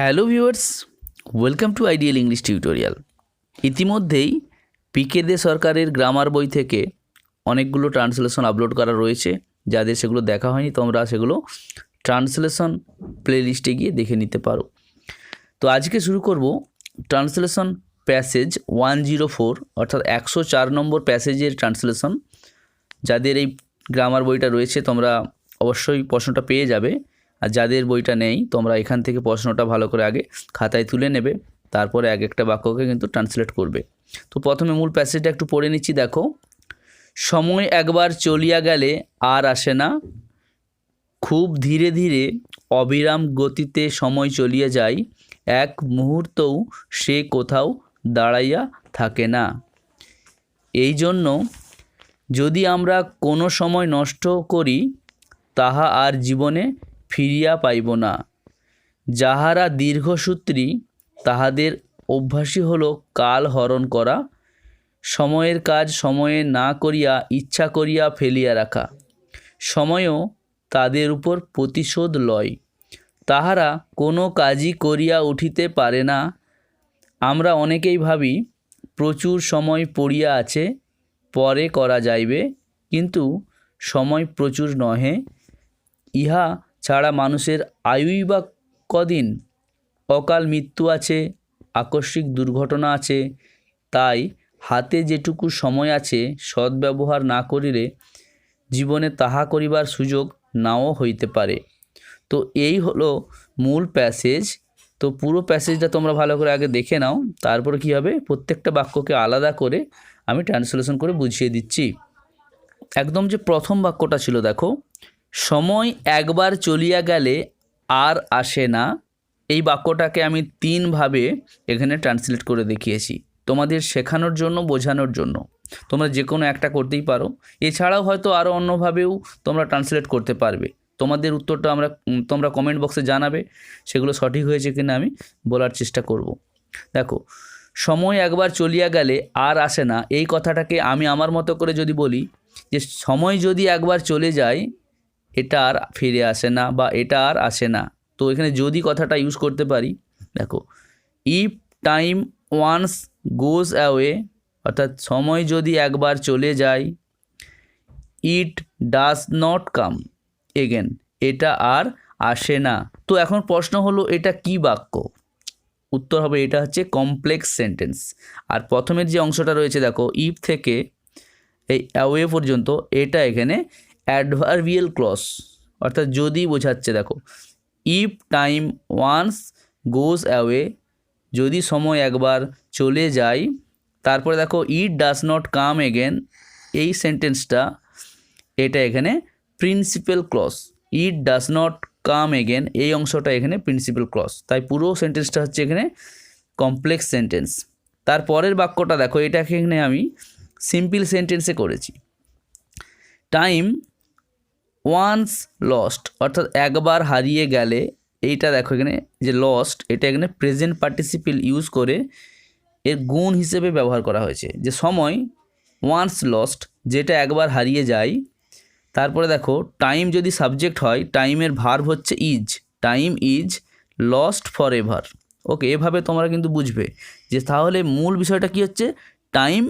Hello viewers, welcome to ideal English tutorial. ইতিমধ্যেই পিকে দে সরকারের grammar বই থেকে অনেকগুলো ট্রান্সলেশন আপলোড করা রয়েছে। যাদের সেগুলো দেখা হয়নি তোমরা সেগুলো ট্রান্সলেশন প্লেলিস্টে গিয়ে দেখে নিতে পারো। তো আজকে শুরু করব ট্রান্সলেশন প্যাসেজ 104 অর্থাৎ 104 নম্বর প্যাসেজের ট্রান্সলেশন। যাদের এই গ্রামার বইটা রয়েছে তোমরা অবশ্যই প্রশ্নটা পেয়ে যাবে, আর যাদের বইটা নেই তোমরা এখান থেকে প্রশ্নটা ভালো করে আগে খাতায় তুলে নেবে, তারপরে এক একটা বাক্যকে কিন্তু ট্রান্সলেট করবে। তো প্রথমে মূল প্যাসেজটা একটু পড়ে নিচ্ছি। দেখো, সময় একবার চলিয়া গেলে আর আসে না, খুব ধীরে ধীরে অবিরাম গতিতে সময় চলিয়া যায়, এক মুহূর্তও সে কোথাও দাঁড়াইয়া থাকে না। এই জন্য যদি আমরা কোনো সময় নষ্ট করি তাহা আর জীবনে ফিরিয়া পাইব না। যাহারা দীর্ঘসূত্রী তাহাদের অভ্যাসই হলো কাল হরণ করা, সময়ের কাজ সময়ে না করিয়া ইচ্ছা করিয়া ফেলিয়া রাখা। সময়ও তাদের উপর প্রতিশোধ লয়, তাহারা কোনো কাজই করিয়া উঠিতে পারে না। আমরা অনেকেই ভাবি প্রচুর সময় পড়িয়া আছে, পরে করা যাইবে, কিন্তু সময় প্রচুর নহে। ইহা ছাড়া মানুষের আয়ুই বা কদিন? অকাল মৃত্যু আছে, আকস্মিক দুর্ঘটনা আছে। তাই হাতে যেটুকু সময় আছে সদ্ব্যবহার না করিলে জীবনে তাহা করিবার সুযোগ নাও হইতে পারে। তো এই হলো মূল প্যাসেজ। তো পুরো প্যাসেজটা তোমরা ভালো করে আগে দেখে নাও, তারপরে কী হবে প্রত্যেকটা বাক্যকে আলাদা করে আমি ট্রান্সলেশন করে বুঝিয়ে দিচ্ছি। একদম যে প্রথম বাক্যটা ছিল, দেখো, সময় একবার চলিয়া গেলে আর আসে না। এই বাক্যটাকে আমি তিনভাবে এখানে ট্রান্সলেট করে দেখিয়েছি তোমাদের শেখানোর জন্য, বোঝানোর জন্য। তোমরা যে কোনো একটা করতেই পারো, এছাড়াও হয়তো আরও অন্যভাবেও তোমরা ট্রান্সলেট করতে পারবে। তোমাদের উত্তরটা তোমরা কমেন্ট বক্সে জানাবে, সেগুলো সঠিক হয়েছে কিনা আমি বলার চেষ্টা করব। দেখো, সময় একবার চলিয়া গেলে আর আসে না, এই কথাটাকে আমি আমার মতো করে যদি বলি যে সময় যদি একবার চলে যায় এটা আর ফিরে আসে না, বা এটা আর আসে না। তো এখানে যদি কথাটা ইউজ করতে পারি, দেখো, if time once goes away, অর্থাৎ সময় যদি একবার চলে যায়, it does not come again, এটা আর আসে না। তো এখন প্রশ্ন হলো এটা কি বাক্য? উত্তর হবে এটা হচ্ছে কমপ্লেক্স সেন্টেন্স। আর প্রথমের যে অংশটা রয়েছে দেখো, ইফ থেকে এই অ্যাওয়ে পর্যন্ত, এটা এখানে অ্যাডভার্বিয়াল ক্লজ, অর্থাৎ যদি বোঝাচ্ছে। দেখো, if time once goes away, যদি সময় একবার চলে যায়। তারপরে দেখো, it does not come again, এই সেন্টেন্সটা এটা এখানে principal clause. It does not come again, এই অংশটা এখানে প্রিন্সিপাল ক্লজ। তাই পুরো সেন্টেন্সটা হচ্ছে এখানে কমপ্লেক্স সেন্টেন্স। তারপরের বাক্যটা দেখো, এটাকে এখানে আমি সিম্পল সেন্টেন্সে করেছি। টাইম ওয়ান্স লস্ট, অর্থাৎ একবার হারিয়ে গেলে, এইটা দেখো এখানে যে লস্ট, এটা এখানে প্রেজেন্ট পার্টিসিপল ইউজ করে এর গুণ হিসেবে ব্যবহার করা হয়েছে, যে সময় ওয়ান্স লস্ট, যেটা একবার হারিয়ে যায়। তারপরে দেখো, টাইম যদি সাবজেক্ট হয়, টাইমের ভার্ব হচ্ছে is, time is lost forever. Okay, এভাবে তোমরা কিন্তু বুঝবে যে তাহলে মূল বিষয়টা কি হচ্ছে, time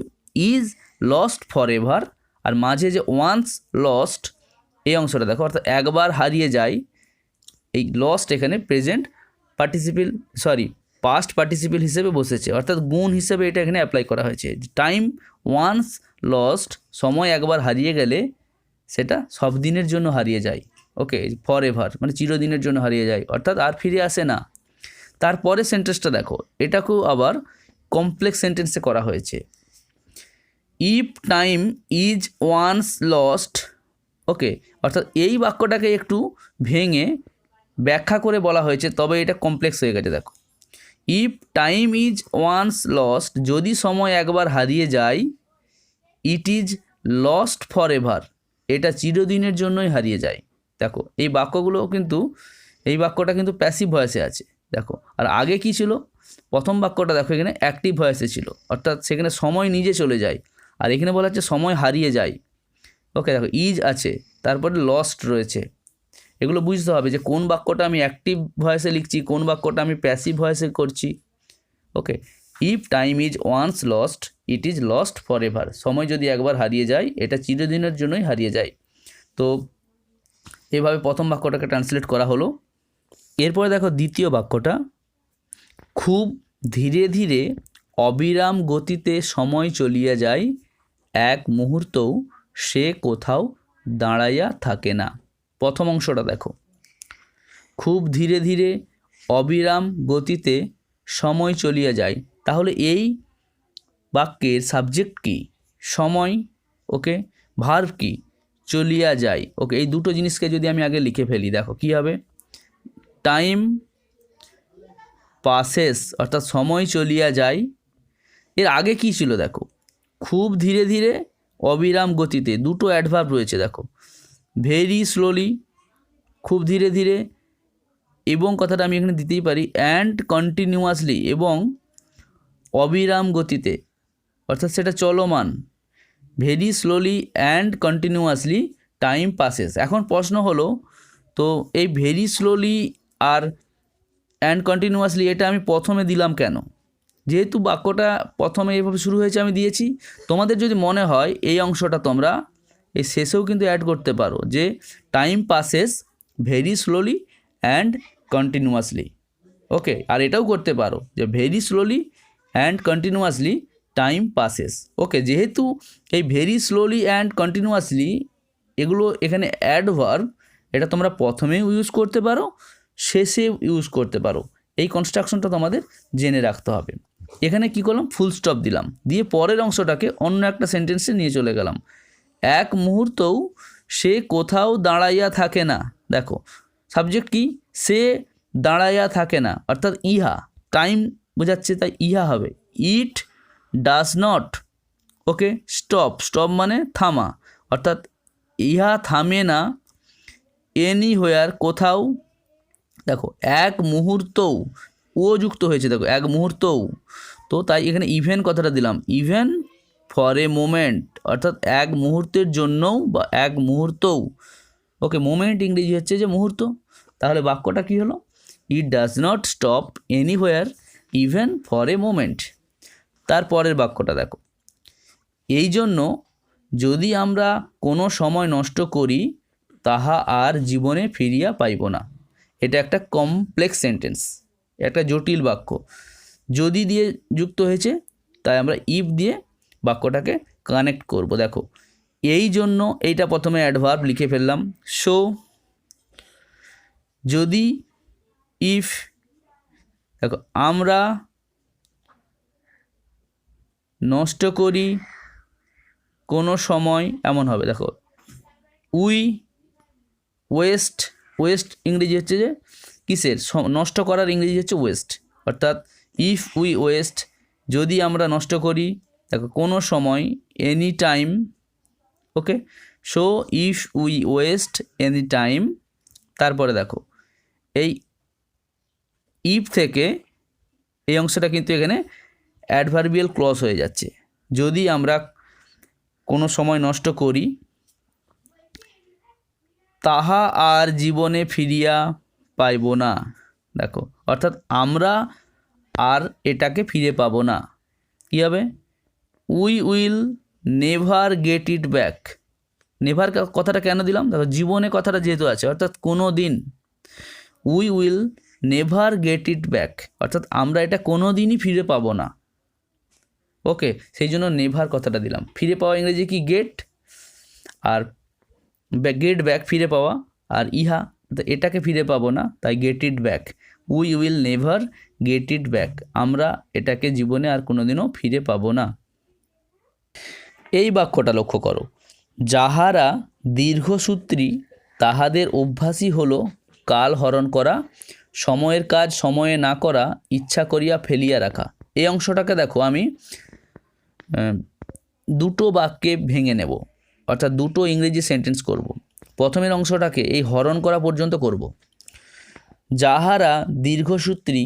is lost forever. আর মাঝে যে ওয়ান্স লস্ট এই অংশটা দেখো, অর্থাৎ একবার হারিয়ে যায়, এই লস্ট এখানে প্রেজেন্ট পার্টিসিপল পাস্ট পার্টিসিপল হিসেবে বসেছে, অর্থাৎ গুণ হিসেবে এটা এখানে অ্যাপ্লাই করা হয়েছে। টাইম ওয়ান্স লস্ট, সময় একবার হারিয়ে গেলে সেটা সব দিনের জন্য হারিয়ে যায়। ওকে, ফর এভার মানে চিরদিনের জন্য হারিয়ে যায়, অর্থাৎ আর ফিরে আসে না। তারপরে সেন্টেন্সটা দেখো, এটাকেও আবার কমপ্লেক্স সেন্টেন্সে করা হয়েছে। If time is once lost, okay, অর্থাৎ এই বাক্যটাকে একটু ভেঙে ব্যাখ্যা করে বলা হয়েছে, তবে এটা কমপ্লেক্স হয়ে গেছে। দেখো, if time is once lost, যদি সময় একবার হারিয়ে যায়, it is lost forever, এটা চিরদিনের জন্যই হারিয়ে যায়। দেখো, এই বাক্যগুলো কিন্তু, এই বাক্যটা কিন্তু প্যাসিভ ভয়েসে আছে। দেখো, আর আগে কি ছিল, প্রথম বাক্যটা দেখো এখানে অ্যাক্টিভ ভয়েসে ছিল, অর্থাৎ সেখানে সময় নিজে চলে যায়, আর এখানে বলা হচ্ছে সময় হারিয়ে যায়। ওকে, দেখো ইজ আছে, তারপরে লস্ট রয়েছে, এগুলো বুঝতে হবে যে কোন বাক্যটা আমি অ্যাক্টিভ ভয়েসে লিখছি, কোন বাক্যটা আমি প্যাসিভ ভয়েসে করছি। Okay, if time is once lost it is lost forever. সময় যদি একবার হারিয়ে যায় এটা চিরদিনের জন্যই হারিয়ে যায়। তো এভাবে প্রথম বাক্যটাকে ট্রান্সলেট করা হলো। এরপরে দেখো দ্বিতীয় বাক্যটা, খুব ধীরে ধীরে অবিরাম গতিতে সময় চলিয়া যায়, এক মুহূর্তও সে কোথাও দাঁড়াইয়া থাকে না। প্রথম অংশটা দেখো, খুব ধীরে ধীরে অবিরাম গতিতে সময় চলিয়া যায়, তাহলে এই বাক্যের সাবজেক্ট কি? সময়। ওকে, ভার্ব কি? চলিয়া যায়। ওকে, এই দুটো জিনিসকে যদি আমি আগে লিখে ফেলি, দেখো কী হবে, টাইম পাসেস অর্থাৎ সময় চলিয়া যায়। এর আগে কি ছিল দেখো, খুব ধীরে ধীরে অবিরাম গতিতে, দুটো অ্যাডভার্ব রয়েছে দেখো, ভেরি স্লোলি, খুব ধীরে ধীরে, এবং কথাটা আমি এখানে দিতেই পারি অ্যান্ড কন্টিনিউয়াসলি, এবং অবিরাম গতিতে অর্থাৎ সেটা চলমান। Very slowly and continuously time passes. এখন প্রশ্ন হলো, তো এই ভেরি স্লোলি আর অ্যান্ড কন্টিনিউয়াসলি এটা আমি প্রথমে দিলাম কেন? যেহেতু বাক্যটা প্রথমে এইভাবে শুরু হয়েছে আমি দিয়েছি। তোমাদের যদি মনে হয় এই অংশটা তোমরা এই শেষেও কিন্তু অ্যাড করতে পারো, যে time passes very slowly and continuously. Okay, আর এটাও করতে পারো যে very slowly and continuously time passes. Okay, যেহেতু এই ভেরি স্লোলি অ্যান্ড কন্টিনিউয়াসলি এগুলো এখানে অ্যাডভার্ব, এটা তোমরা প্রথমেও ইউজ করতে পারো, শেষেও ইউজ করতে পারো। এই কনস্ট্রাকশনটা তোমাদের জেনে রাখতে হবে। এখানে কি করলাম, ফুল স্টপ দিলাম, দিয়ে পরের অংশটাকে অন্য একটা সেন্টেন্সে নিয়ে চলে গেলাম, এক মুহূর্তও সে কোথাও দাঁড়াইয়া থাকে না। দেখো সাবজেক্ট কি, সে দাঁড়াইয়া থাকে না, অর্থাৎ ইহা, টাইম বোঝাচ্ছে তাই ইহা হবে। ইট does not, okay, stop, stop মানে থামা, অর্থাৎ ইহা থামে না, এনিহোয়ার কোথাও, দেখো এক মুহূর্তও, ও যুক্ত হয়েছে দেখো, এক মুহূর্তও, তো তাই এখানে ইভেন কথাটা দিলাম, ইভেন ফর এ মোমেন্ট, অর্থাৎ এক মুহূর্তের জন্যও বা এক মুহূর্তও। ওকে, মোমেন্ট ইংরেজি হচ্ছে যে মুহূর্ত, তাহলে বাক্যটা কি হলো, ইট does not stop anywhere even for a moment. তারপরের বাক্যটা দেখো, এই জন্য যদি আমরা কোনো সময় নষ্ট করি তাহা আর জীবনে ফিরিয়া পাইব না। এটা একটা কমপ্লেক্স সেন্টেন্স, একটা জটিল বাক্য, যদি দিয়ে যুক্ত হয়েছে, তাই আমরা ইফ দিয়ে বাক্যটাকে কানেক্ট করব। দেখো এই জন্য এইটা প্রথমে অ্যাডভার্ব লিখে ফেললাম, সো যদি, ইফ, দেখো আমরা নষ্ট করি কোনো সময়, এমন হবে, দেখো উই ওয়েস্ট, ওয়েস্ট ইংরেজি হচ্ছে যে কিসের, নষ্ট করার ইংরেজি হচ্ছে ওয়েস্ট, অর্থাৎ ইফ উই ওয়েস্ট, যদি আমরা নষ্ট করি, দেখো কোনো সময়, any time. Okay, so if we West any time. তারপরে দেখো এই ইফ থেকে এই অংশটা কিন্তু এখানে অ্যাডভার্বিয়াল ক্লজ হয়ে যাচ্ছে, যদি আমরা কোনো সময় নষ্ট করি তাহা আর জীবনে ফিরিয়া পাইব না। দেখো অর্থাৎ আমরা আর এটাকে ফিরে পাবো না। কী হবে, we will never get it back. Never কথাটা কেন দিলাম, দেখো জীবনে কথাটা যেহেতু আছে, অর্থাৎ কোনো দিন, we will never get it back, অর্থাৎ আমরা এটা কোনো দিনই ফিরে পাবো না। ওকে, সেই জন্য নেভার কথাটা দিলাম। ফিরে পাওয়া ইংরেজি কি, গেট, আর গেট ব্যাক ফিরে পাওয়া, আর ইহা এটাকে ফিরে পাবো না, তাই get it back. We will never get it back, আমরা এটাকে জীবনে আর কোনোদিনও ফিরে পাবো না। এই বাক্যটা লক্ষ্য করো, যাহারা দীর্ঘসূত্রী তাহাদের অভ্যাসই হলো কাল হরণ করা, সময়ের কাজ সময়ে না করা, ইচ্ছা করিয়া ফেলিয়া রাখা। এই অংশটাকে দেখো আমি দুটো বাক্যে ভেঙে নেব, অর্থাৎ দুটো ইংরেজি সেন্টেন্স করব। প্রথমের অংশটাকে এই হরণ করা পর্যন্ত করব, যাহারা দীর্ঘসূত্রী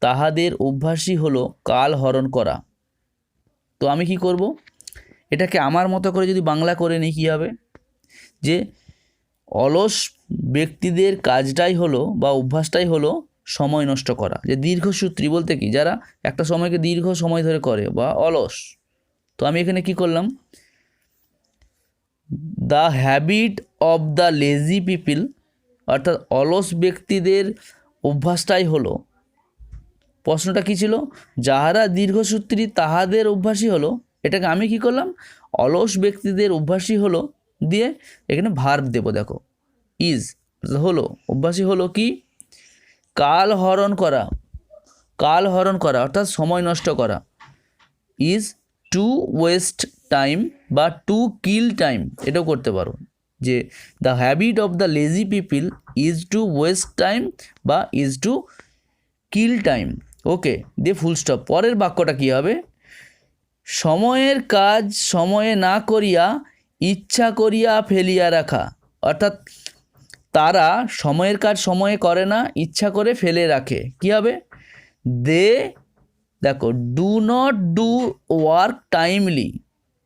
তাহাদের অভ্যাসই হলো কাল হরণ করা। তো আমি কি করব, এটাকে আমার মতো করে যদি বাংলা করে নিই কী হবে, যে অলস ব্যক্তিদের কাজটাই হলো বা অভ্যাসটাই হলো সময় নষ্ট করা। যে দীর্ঘসূত্রী বলতে কি, যারা একটা সময়কে দীর্ঘ সময় ধরে করে বা অলস। তো আমি এখানে কি করলাম, the habit of the lazy people, অর্থাৎ অলস ব্যক্তিদের অভ্যাসটাই হলো, প্রশ্নটা কী ছিল, যাহারা দীর্ঘসূত্রী তাহাদের অভ্যাসই হলো, এটাকে আমি কি করলাম, অলস ব্যক্তিদের অভ্যাসই হলো দিয়ে এখানে ভার্ব দেবো। দেখো ইজ হলো, অভ্যাসই হলো কি, কাল হরণ করা, কাল হরণ করা অর্থাৎ সময় নষ্ট করা, ইজ টু ওয়েস্ট টাইম বা টু কিল টাইম, এটাও করতে পারো যে the habit of the lazy people is to waste time বা is to kill time. Okay, দিয়ে ফুল স্টপ। পরের বাক্যটা কী হবে, সময়ের কাজ সময়ে না করিয়া ইচ্ছা করিয়া ফেলিয়া রাখা, অর্থাৎ তারা সময়ের কাজ সময়ে করে না, ইচ্ছা করে ফেলে রাখে। কী হবে, দে, দেখো do not do work timely,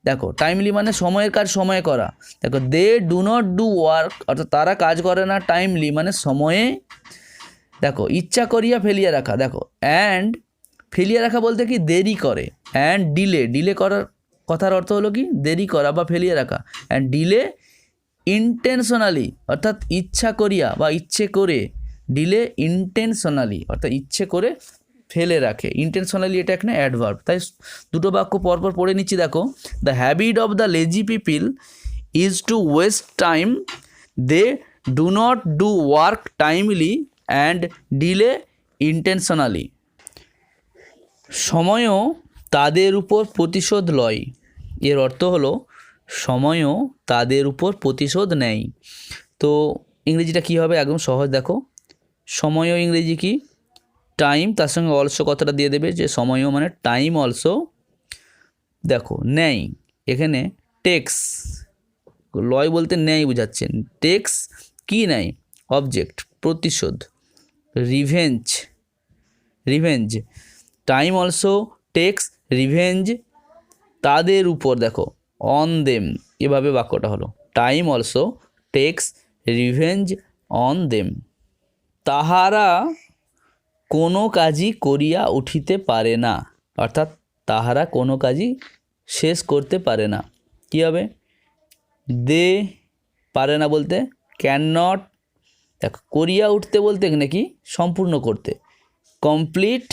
দেখো টাইমলি মানে সময়ের কাজ সময়ে করা, দেখো they do not do work অর্থাৎ তারা কাজ করে না টাইমলি মানে সময়ে, দেখো ইচ্ছা করিয়া ফেলিয়া রাখা, দেখো অ্যান্ড ফেলিয়া রাখা বলতে কি দেরি করে, অ্যান্ড ডিলে, ডিলে করার কথার অর্থ হলো কি দেরি করা বা ফেলিয়া রাখা, অ্যান্ড ডিলে ইন্টেনশনালি অর্থাৎ ইচ্ছা করিয়া বা ইচ্ছে করে, ডিলে ইন্টেনশনালি অর্থাৎ ইচ্ছে করে ফেলে রাখে, ইন্টেনশনালি এটা এখানে অ্যাডভার্ব। তাই দুটো বাক্য পরপর পড়ে নিচ্ছি। দেখো the habit of the lazy people is to waste time, they do not do work timely and delay intentionally. সময়ও তাদের উপর প্রতিশোধ লয়, এর অর্থ হলো সময়ও তাদের উপর প্রতিশোধ নেয়। তো ইংরেজিটা কী হবে, একদম সহজ। দেখো সময়ও ইংরেজি কি, টাইম, তার সঙ্গে অলসো কথাটা দিয়ে দেবে যে সময়ও মানে টাইম অলসো, দেখো নেয় এখানে টেক্স, লয় বলতে নেয় বোঝাচ্ছেন, টেক্স কি নেয়, অবজেক্ট, প্রতিশোধ, revenge, revenge, time also takes revenge তাদের উপর, দেখো অন দেম, এভাবে বাক্যটা হলো time also takes revenge on them. তাহারা কোনো কাজই করিয়া উঠিতে পারে না, অর্থাৎ তাহারা কোনো কাজই শেষ করতে পারে না। কী হবে, দে পারে না বলতে ক্যান নট, দেখো করিয়া উঠতে বলতে এখানে কি সম্পূর্ণ করতে, কমপ্লিট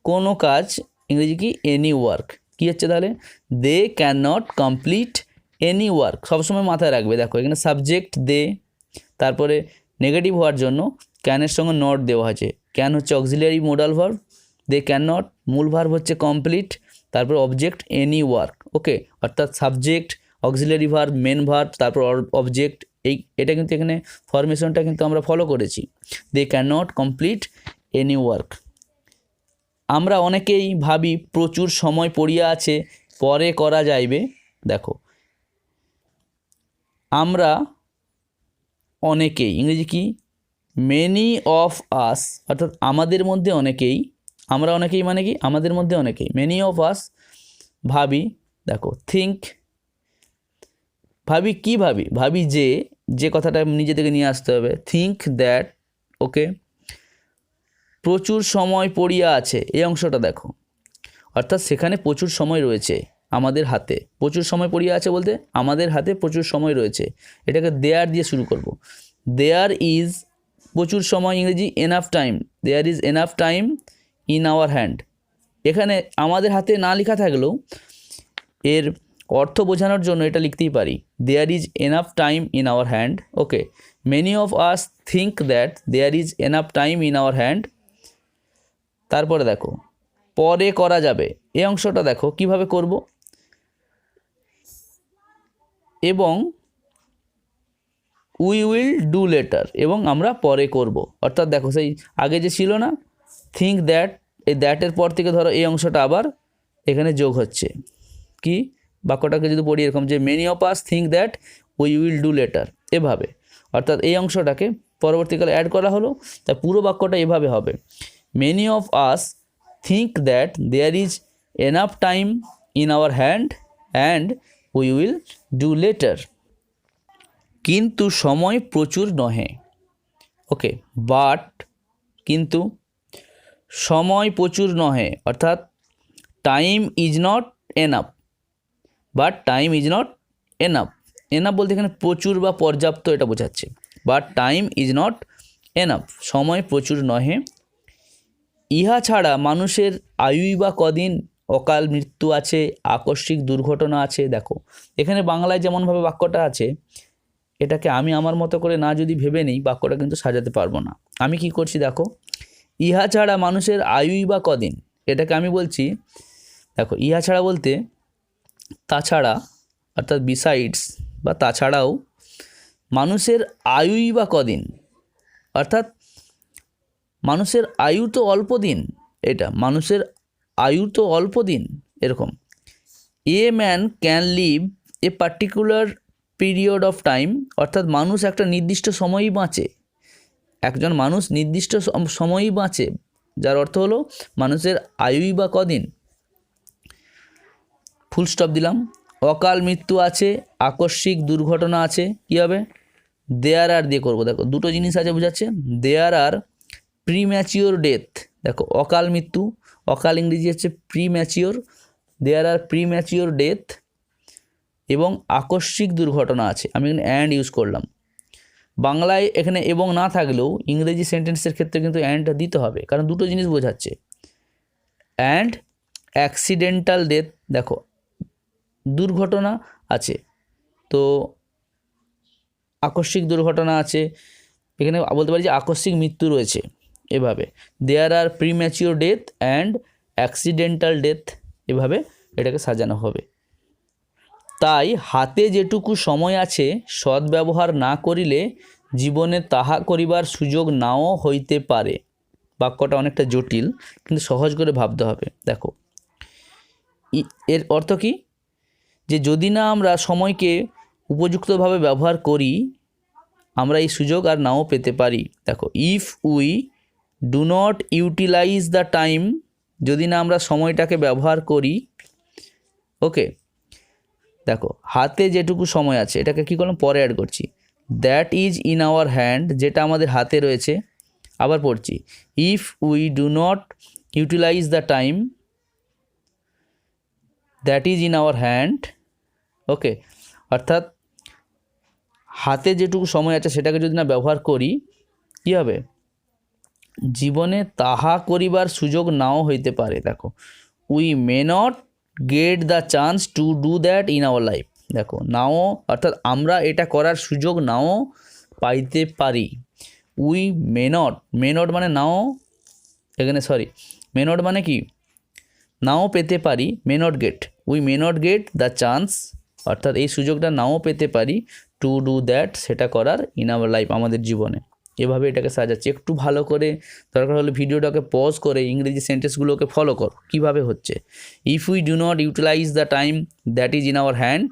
কোনো কাজ ইংরেজি কি এনি ওয়ার্ক, কী হচ্ছে তাহলে they can not complete any work, সবসময় মাথায় রাখবে। দেখো এখানে সাবজেক্ট দে, তারপরে নেগেটিভ হওয়ার জন্য ক্যানের সঙ্গে নট দেওয়া হয়েছে, ক্যান হচ্ছে auxiliary modal verb, they can not মূল ভার্ব হচ্ছে কমপ্লিট, তারপর অবজেক্ট এনি ওয়ার্ক। ওকে, অর্থাৎ subject auxiliary verb main verb তারপর অবজেক্ট, এটা কিন্তু এখানে ফরমেশনটা কিন্তু আমরা ফলো করেছি, they can not complete any work. আমরা অনেকেই ভাবি প্রচুর সময় পড়িয়া আছে পরে করা যাইবে, দেখো আমরা অনেকেই ইংরেজি কি মেনি অফ আস, অর্থাৎ আমাদের মধ্যে অনেকেই, আমরা অনেকেই মানে কি আমাদের মধ্যে অনেকেই, মেনি অফ আস ভাবি, দেখো থিঙ্ক, ভাবি কি ভাবি, ভাবি যে কথাটা নিজে থেকে নিয়ে আসতে হবে, থিঙ্ক দ্যাট। ওকে, প্রচুর সময় পড়িয়া আছে এই অংশটা দেখো, অর্থাৎ সেখানে প্রচুর সময় রয়েছে আমাদের হাতে, প্রচুর সময় পড়িয়া আছে বলতে আমাদের হাতে প্রচুর সময় রয়েছে, এটাকে দেয়ার দিয়ে শুরু করব, দেয়ার ইজ প্রচুর সময় ইংরেজি enough time, there is enough time in our hand. এখানে আমাদের হাতে না লেখা থাকলেও এর অর্থ বোঝানোর জন্য এটা লিখতেই পারি, there is enough time in our hand. Okay, many of us think that there is enough time in our hand. তারপরে দেখো পরে করা যাবে, এই অংশটা দেখো কিভাবে করব, এবং উই উইল ডু লেটার, এবং আমরা পরে করব, অর্থাৎ দেখো সেই আগে যে ছিল না থিঙ্ক দ্যাট, এই দ্যাটের পর থেকে ধরো এই অংশটা আবার এখানে যোগ হচ্ছে, কি বাক্যটাকে যদি পড়ি এরকম যে many of us think that we will do letter, এভাবে, অর্থাৎ এই অংশটাকে পরবর্তীকালে অ্যাড করা হলো, তাই পুরো বাক্যটা এভাবে হবে, many of us think that there is enough time in our hand and we will do later. কিন্তু সময় প্রচুর নহে। ওকে, বাট কিন্তু সময় প্রচুর নহে, অর্থাৎ time is not enough, but time is not enough. Enough বলতে এখানে প্রচুর বা পর্যাপ্ত এটা বোঝাচ্ছে। But time is not enough, সময় প্রচুর নহে। ইহা ছাড়া মানুষের আয়ুই বা কদিন, অকাল মৃত্যু আছে, আকস্মিক দুর্ঘটনা আছে। দেখো এখানে বাংলায় যেমনভাবে বাক্যটা আছে, এটাকে আমি আমার মতো করে না যদি ভেবে নিই, বাক্যটা কিন্তু সাজাতে পারবো না। আমি কি করছি দেখো, ইহা ছাড়া মানুষের আয়ুই বা কদিন, এটাকে আমি বলছি দেখো ইহা ছাড়া বলতে তাছাড়া, অর্থাৎ বিসাইডস বা তাছাড়াও, মানুষের আয়ুই বা কদিন, অর্থাৎ মানুষের আয়ু তো অল্প দিন, এটা মানুষের আয়ু তো অল্প দিন এরকম। A man can live a particular period of time, অর্থাৎ মানুষ একটা নির্দিষ্ট সময়ই বাঁচে, একজন মানুষ নির্দিষ্ট সময়ই বাঁচে, যার অর্থ হলো মানুষের আয়ুই বা কদিন। ফুল স্টপ দিলাম। অকাল মৃত্যু আছে, আকস্মিক দুর্ঘটনা আছে, কী হবে, দেয়ার আর দিয়ে করবো। দেখো দুটো জিনিস আছে বোঝাচ্ছে, দেয়ার আর প্রিম্যাচিওর ডেথ। দেখো অকাল মৃত্যু, অকাল ইংরেজি হচ্ছে premature, there are premature death, এবং আকস্মিক দুর্ঘটনা আছে। আমি এখানে অ্যান্ড ইউজ করলাম। বাংলায় এখানে এবং না থাকলেও ইংরেজি সেন্টেন্সের ক্ষেত্রে কিন্তু অ্যান্ডটা দিতে হবে, কারণ দুটো জিনিস বোঝাচ্ছে। অ্যান্ড অ্যাক্সিডেন্টাল ডেথ, দেখো দুর্ঘটনা আছে, তো আকস্মিক দুর্ঘটনা আছে, এখানে বলতে পারি যে আকস্মিক মৃত্যু রয়েছে। এভাবে there are premature death and accidental death, এভাবে এটাকে সাজানো হবে। তাই হাতে যেটুকু সময় আছে সদ্ব্যবহার না করিলে জীবনে তাহা করিবার সুযোগ নাও হইতে পারে। বাক্যটা অনেকটা জটিল, কিন্তু সহজ করে ভাবতে হবে। দেখো এর অর্থ কি, যে যদি না আমরা সময়কে উপযুক্তভাবে ব্যবহার করি, আমরা এই সুযোগ আর নাও পেতে পারি। দেখো if we do not utilize the time, যদি না আমরা সময়টাকে ব্যবহার করি। ওকে, দেখো হাতে যেটুকু সময় আছে, এটাকে কী করলাম, পরে অ্যাড করছি। That is in our hand, যেটা আমাদের হাতে রয়েছে। আবার পড়ছি, if we do not utilize the time that is in our hand. Okay, অর্থাৎ হাতে যেটুকু সময় আছে সেটাকে যদি না ব্যবহার করি, কী হবে, জীবনে তাহা করিবার সুযোগ নাও হইতে পারে। দেখো we may not get the chance to do that in our life. দেখো নাও, অর্থাৎ আমরা এটা করার সুযোগ নাও পাইতে পারি। We may not, may not মানে নাও, এখানে সরি, মে নট মানে কি, নাও পেতে পারি, may not get, we may not get the chance, অর্থাৎ এই সুযোগটা নাও পেতে পারি, টু ডু দ্যাট, সেটা করার, ইন আওয়ার লাইফ, আমাদের জীবনে। এভাবে এটাকে সাজাচ্ছি। একটু ভালো করে দরকার হলে ভিডিওটাকে পজ করে ইংরেজি সেন্টেন্সগুলোকে ফলো করো কীভাবে হচ্ছে। If we do not utilize the time that is in our hand,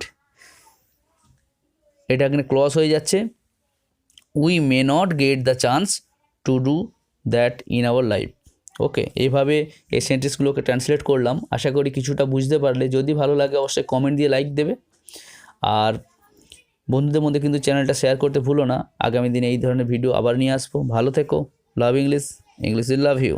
এটা এখানে ক্লজ হয়ে যাচ্ছে। We may not get the chance to do that in our life. Okay, এইভাবে এই সেন্টেন্সগুলোকে ট্রান্সলেট করলাম। আশা করি কিছুটা বুঝতে পারলে। যদি ভালো লাগে অবশ্যই কমেন্ট দিয়ে লাইক দেবে, আর বন্ধুদের মধ্যে কিন্তু চ্যানেলটা শেয়ার করতে ভুলো না। আগামী দিনে এই ধরনের ভিডিও আবার নিয়ে আসবো। ভালো থেকো। Love English, English will love you.